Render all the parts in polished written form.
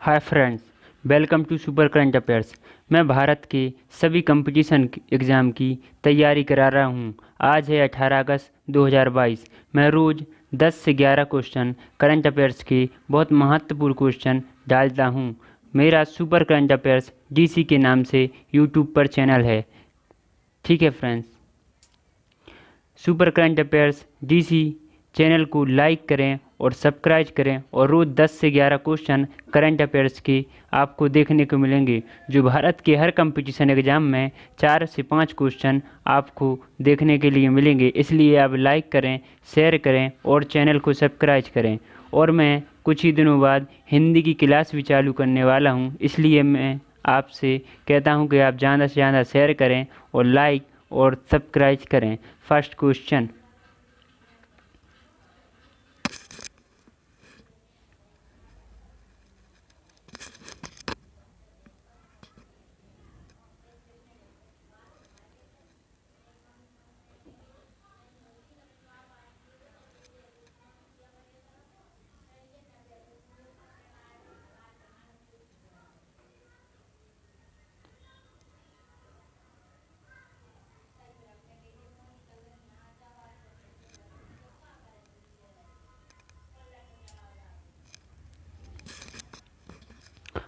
Hi friends, welcome to super current affairs. मैं भारत के सभी कंपटीशन एग्ज़ाम की तैयारी करा रहा हूँ। आज है 18 अगस्त 2022। मैं रोज़ 10 से 11 क्वेश्चन करंट अफेयर्स के बहुत महत्वपूर्ण क्वेश्चन डालता हूँ। मेरा सुपर करंट अफेयर्स डीसी के नाम से यूट्यूब पर चैनल है। ठीक है friends, super current affairs DC channel को लाइक करें और सब्सक्राइब करें और रोज़ 10 से 11 क्वेश्चन करंट अफेयर्स के आपको देखने को मिलेंगे, जो भारत के हर कंपटीशन एग्ज़ाम में 4 से 5 क्वेश्चन आपको देखने के लिए मिलेंगे। इसलिए आप लाइक करें, शेयर करें और चैनल को सब्सक्राइब करें। और मैं कुछ ही दिनों बाद हिंदी की क्लास भी चालू करने वाला हूँ, इसलिए मैं आपसे कहता हूँ कि आप ज़्यादा से ज़्यादा शेयर करें और लाइक और सब्सक्राइब करें। फर्स्ट क्वेश्चन,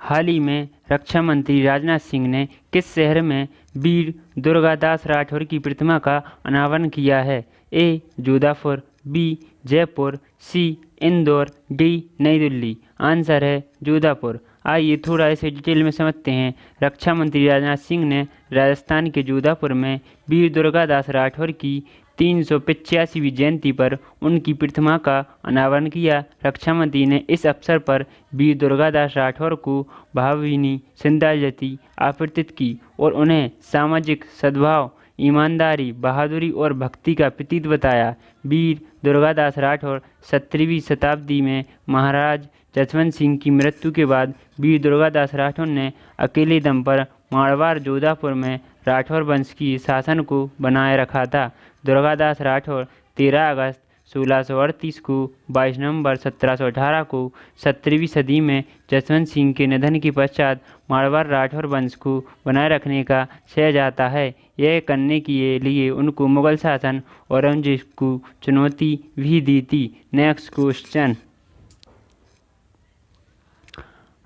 हाल ही में रक्षा मंत्री राजनाथ सिंह ने किस शहर में वीर दुर्गादास राठौर की प्रतिमा का अनावरण किया है? ए जोधपुर, बी जयपुर, सी इंदौर, डी नई दिल्ली। आंसर है जोधपुर। आइए थोड़ा इसे डिटेल में समझते हैं। रक्षा मंत्री राजनाथ सिंह ने राजस्थान के जोधपुर में वीर दुर्गादास राठौर की 385वीं जयंती पर उनकी प्रतिमा का अनावरण किया। रक्षा मंत्री ने इस अवसर पर वीर दुर्गादास राठौर को भावभीनी श्रद्धांजलि अर्पित की और उन्हें सामाजिक सद्भाव, ईमानदारी, बहादुरी और भक्ति का प्रतीक बताया। वीर दुर्गादास राठौर 17वीं शताब्दी में महाराज जसवंत सिंह की मृत्यु के बाद वीर दुर्गादास राठौर ने अकेले दम पर मारवाड़ जोधपुर में राठौर वंश की शासन को बनाए रखा था। दुर्गादास राठौर 13 अगस्त 1638 को 22 नवंबर 1718 को 17वीं सदी में जसवंत सिंह के निधन के पश्चात मारवाड़ राठौर वंश को बनाए रखने का श्रेय जाता है। यह करने के लिए उनको मुगल शासन औरंगजेब को चुनौती भी दी थी। नेक्स्ट क्वेश्चन,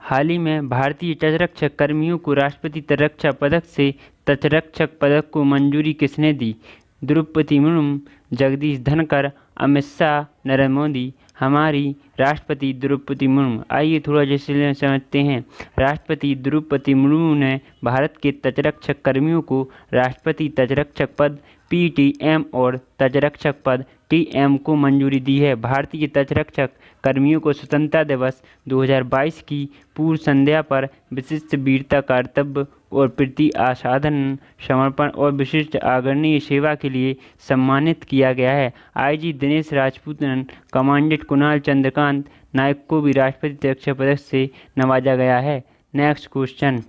हाल ही में भारतीय तटरक्षक कर्मियों को राष्ट्रपति तटरक्षक पदक से तटरक्षक पदक को मंजूरी किसने दी? द्रौपदी मुर्मू, जगदीश धनखड़, अमित शाह, नरेंद्र मोदी। हमारी राष्ट्रपति द्रौपदी मुर्मू। आइए थोड़ा जैसे समझते हैं। राष्ट्रपति द्रौपदी मुर्मू ने भारत के तटरक्षक कर्मियों को राष्ट्रपति तटरक्षक पद PTM और तटरक्षक पद TM को मंजूरी दी है। भारतीय तटरक्षक कर्मियों को स्वतंत्रता दिवस 2022 की पूर्व संध्या पर विशिष्ट वीरता, कर्तव्य और प्रति असाधारण समर्पण और विशिष्ट आदरणीय सेवा के लिए सम्मानित किया गया है। IG दिनेश राजपूतन, कमांडेंट कुणाल चंद्रकांत नायक को भी राष्ट्रपति तटरक्षक पदक से नवाजा गया है। नेक्स्ट क्वेश्चन,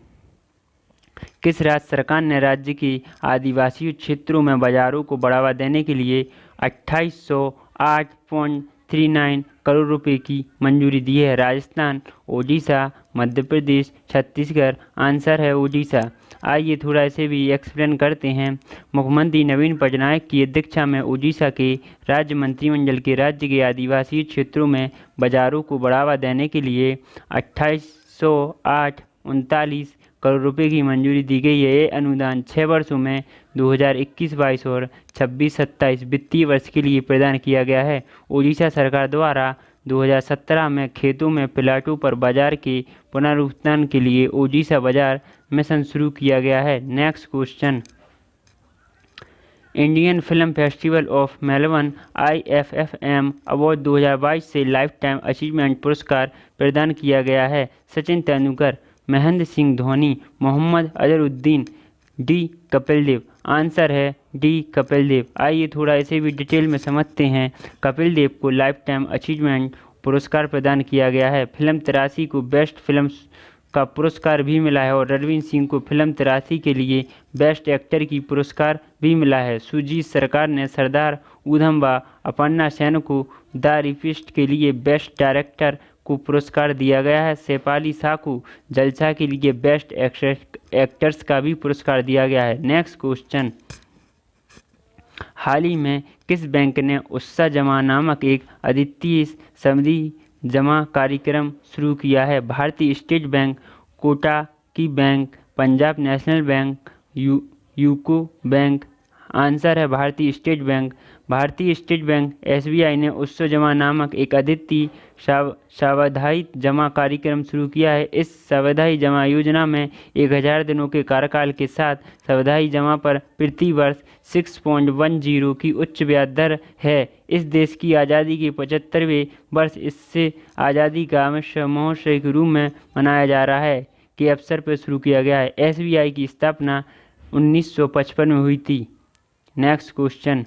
किस राज्य सरकार ने राज्य के आदिवासी क्षेत्रों में बाजारों को बढ़ावा देने के लिए 2808.39 करोड़ रुपए की मंजूरी दी है? राजस्थान, ओडिशा, मध्य प्रदेश, छत्तीसगढ़। आंसर है ओडिशा। आइए थोड़ा इसे भी एक्सप्लेन करते हैं। मुख्यमंत्री नवीन पटनायक की अध्यक्षता में ओडिशा के राज्य मंत्रिमंडल के राज्य के आदिवासी क्षेत्रों में बाजारों को बढ़ावा देने के लिए 2808.39 करोड़ रुपए की मंजूरी दी गई है। ये अनुदान 6 वर्षों में 2021-22 और 26-27 वित्तीय वर्ष के लिए प्रदान किया गया है। ओडिशा सरकार द्वारा 2017 में खेतों में प्लाटों पर बाजार के पुनरुत्थान के लिए ओडिशा बाजार मिशन शुरू किया गया है। Next question, Indian film festival of Melbourne IFFM award 2022 से लाइफ टाइम अचीवमेंट पुरस्कार प्रदान किया गया है। सचिन तेंदुलकर, महेंद्र सिंह धोनी, मोहम्मद अजहरुद्दीन, डी कपिल देव। आंसर है डी कपिल देव। आइए थोड़ा इसे भी डिटेल में समझते हैं। कपिल देव को लाइफ टाइम अचीवमेंट पुरस्कार प्रदान किया गया है। फिल्म 83 को बेस्ट फिल्म का पुरस्कार भी मिला है और रणवीर सिंह को फिल्म 83 के लिए बेस्ट एक्टर की पुरस्कार भी मिला है। सुजीत सरकार ने सरदार उधम व अपर्णा सेन को द रिफिस्ट के लिए बेस्ट डायरेक्टर को पुरस्कार दिया गया है। शेफाली शाह को जलसा के लिए बेस्ट एक्टर्स का भी पुरस्कार दिया गया है। नेक्स्ट क्वेश्चन, हाल ही में किस बैंक ने उत्साह जमा नामक एक अद्वितीय सावधि जमा कार्यक्रम शुरू किया है? भारतीय state bank, Kotak bank, Punjab national bank, UCO bank. Answer है भारतीय स्टेट बैंक। भारतीय स्टेट बैंक एसबीआई ने उत्सव जमा नामक एक अद्वितीय सावधाई जमा कार्यक्रम शुरू किया है। इस सावधाई जमा योजना में 1000 दिनों के कार्यकाल के साथ सावधाई जमा पर प्रति वर्ष 6.10 की उच्च ब्याज दर है। इस देश की आज़ादी के 75वें वर्ष इससे आज़ादी का अमृत महोत्सव के रूप में मनाया जा रहा है के अवसर पर शुरू किया गया है। एसबीआई की स्थापना 1955 में हुई थी। नेक्स्ट क्वेश्चन,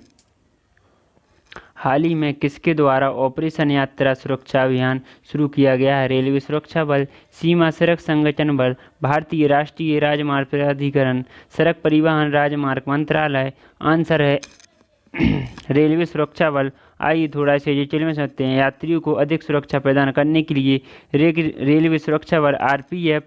हाल ही में किसके द्वारा ऑपरेशन यात्रा सुरक्षा अभियान शुरू किया गया है? रेलवे सुरक्षा बल, सीमा सड़क संगठन बल, भारतीय राष्ट्रीय राजमार्ग प्राधिकरण, सड़क परिवहन राजमार्ग मंत्रालय। आंसर है रेलवे सुरक्षा बल। आइए थोड़ा से डिटेल में समझते हैं। यात्रियों को अधिक सुरक्षा प्रदान करने के लिए रेलवे सुरक्षा बल आरपीएफ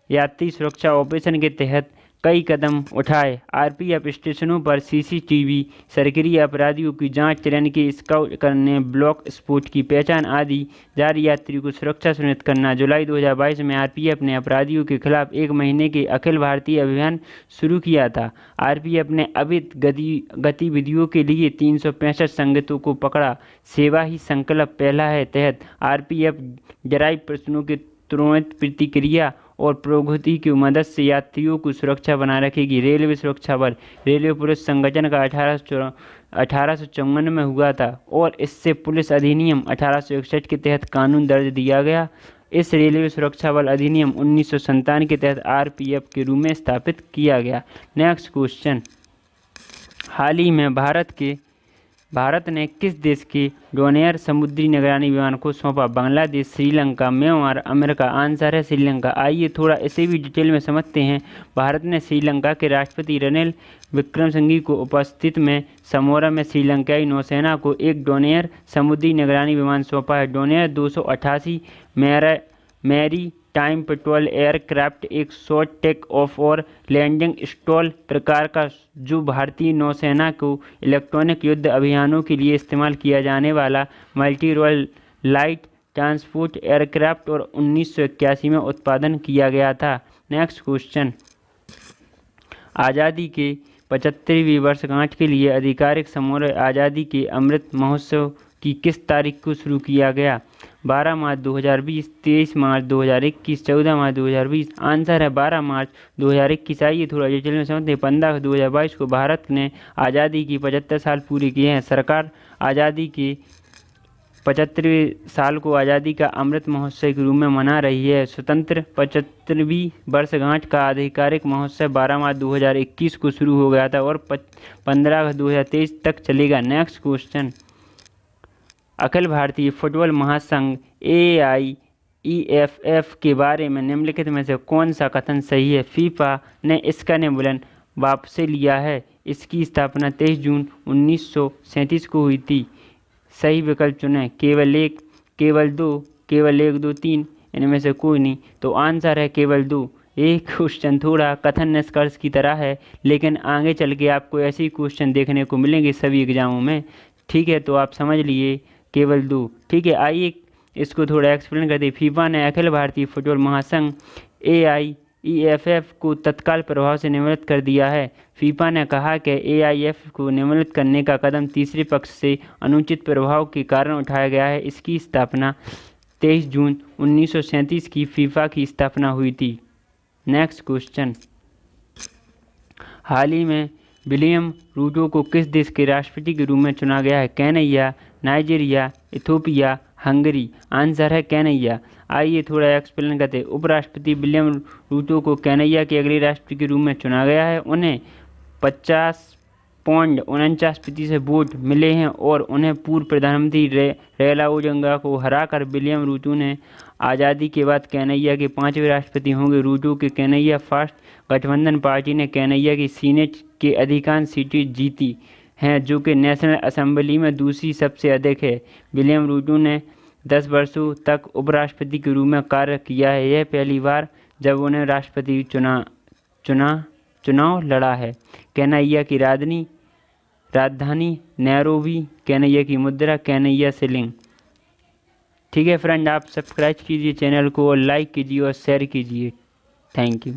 यात्री सुरक्षा ऑपरेशन के तहत कई कदम उठाए। आरपीएफ स्टेशनों पर सीसीटीवी, सक्रिय अपराधियों की जांच, ट्रेन के स्काउट करने, ब्लॉक स्पॉट की पहचान आदि जारी यात्रियों को सुरक्षा सुनिश्चित करना। जुलाई 2022 में आरपीएफ ने अपराधियों के खिलाफ 1 महीने के अखिल भारतीय अभियान शुरू किया था। आरपीएफ ने अवैध गतिविधियों के लिए 365 संगठनों को पकड़ा। सेवा ही संकल्प पहला है तहत आरपीएफ जराई प्रश्नों के तुरंत प्रतिक्रिया और प्रौद्योगिकी की मदद से यात्रियों की सुरक्षा बनाए रखेगी। रेलवे सुरक्षा बल रेलवे पुलिस संगठन का 1854 में हुआ था और इससे पुलिस अधिनियम 1861 के तहत कानून दर्ज दिया गया। इस रेलवे सुरक्षा बल अधिनियम 1997 के तहत आरपीएफ के रूप में स्थापित किया गया। नेक्स्ट क्वेश्चन, हाल ही में भारत ने किस देश के डोनियर समुद्री निगरानी विमान को सौंपा? Bangladesh, Sri Lanka, Myanmar, America. Answer है श्रीलंका। आइए थोड़ा इसे भी डिटेल में समझते हैं। भारत ने श्रीलंका के राष्ट्रपति रनिल विक्रमसिंघे को उपस्थित में समोरा में श्रीलंकाई नौसेना को एक डोनियर समुद्री निगरानी विमान सौंपा है। Dornier 288 maritime patrol aircraft एक शॉर्ट टेक ऑफ और लैंडिंग स्टॉल प्रकार का जो भारतीय नौसेना को इलेक्ट्रॉनिक युद्ध अभियानों के लिए इस्तेमाल किया जाने वाला multi role light transport aircraft और 1981 में उत्पादन किया गया था। नेक्स्ट क्वेश्चन, आज़ादी के 75वीं वर्षगांठ के लिए आधिकारिक समारोह आज़ादी के अमृत महोत्सव की किस तारीख को शुरू किया गया? 12 मार्च 2020, 23 मार्च 2021, 14 मार्च 2020। आंसर है 12 मार्च 2021। आइए थोड़ा डिटेल में समझते हैं। 15 2022 को भारत ने आज़ादी की 75 साल पूरे किए हैं। सरकार आज़ादी के 75वें साल को आज़ादी का अमृत महोत्सव के रूप में मना रही है। स्वतंत्र 75वीं वर्षगांठ का आधिकारिक महोत्सव 12 मार्च 2021 को शुरू हो गया था और 15 2023 तक चलेगा। Next question, Akhil Bharatiya football महासंघ AIEFF के बारे में निम्नलिखित में से कौन सा कथन सही है? फीफा ने इसका निबंधन वापस लिया है। इसकी स्थापना 23 जून 1937 को हुई थी। सही विकल्प चुनें। केवल 1, केवल 2, केवल 1, 2, 3, इनमें से कोई नहीं। तो आंसर है केवल 2। एक क्वेश्चन थोड़ा कथन निष्कर्ष की तरह है, लेकिन आगे चल के आपको ऐसे ही क्वेश्चन देखने को मिलेंगे सभी एग्जामों में। ठीक है, तो आप समझ लिए केवल 2। ठीक है, आइए इसको थोड़ा एक्सप्लेन करते हैं। फीफा ने अखिल भारतीय फुटबॉल महासंघ AIEFF को तत्काल प्रभाव से निलंबित कर दिया है। फीफा ने कहा कि AIF को निलंबित करने का कदम तीसरे पक्ष से अनुचित प्रभाव के कारण उठाया गया है। इसकी स्थापना 23 जून 1937 की फीफा की स्थापना हुई थी। नेक्स्ट क्वेश्चन, हाल ही में विलियम रूटो को किस देश के राष्ट्रपति के रूप में चुना गया है? Kenya, Nigeria, Ethiopia, Hungary. Answer है केन्या। आइए थोड़ा एक्सप्लेन करते हैं। उपराष्ट्रपति विलियम रूटो को केन्या के अगले राष्ट्रपति के रूप में चुना गया है। उन्हें 50.49% वोट मिले हैं और उन्हें पूर्व प्रधानमंत्री रैला ओडिंगा को हराकर विलियम रूटो ने आज़ादी के बाद केन्या के 5वें राष्ट्रपति होंगे। रूटो के केन्या फर्स्ट गठबंधन पार्टी ने केन्या की सीनेट के अधिकांश सीटें जीती हैं, जो कि नेशनल असेंबली में दूसरी सबसे अधिक है। विलियम रूटो ने 10 वर्षों तक उपराष्ट्रपति के रूप में कार्य किया है। यह पहली बार जब उन्हें राष्ट्रपति चुनाव लड़ा है। केन्या की राजधानी नैरोबी। केन्या की मुद्रा केन्या शिलिंग। ठीक है फ्रेंड, आप सब्सक्राइब कीजिए चैनल को और लाइक कीजिए और शेयर कीजिए। Thank you.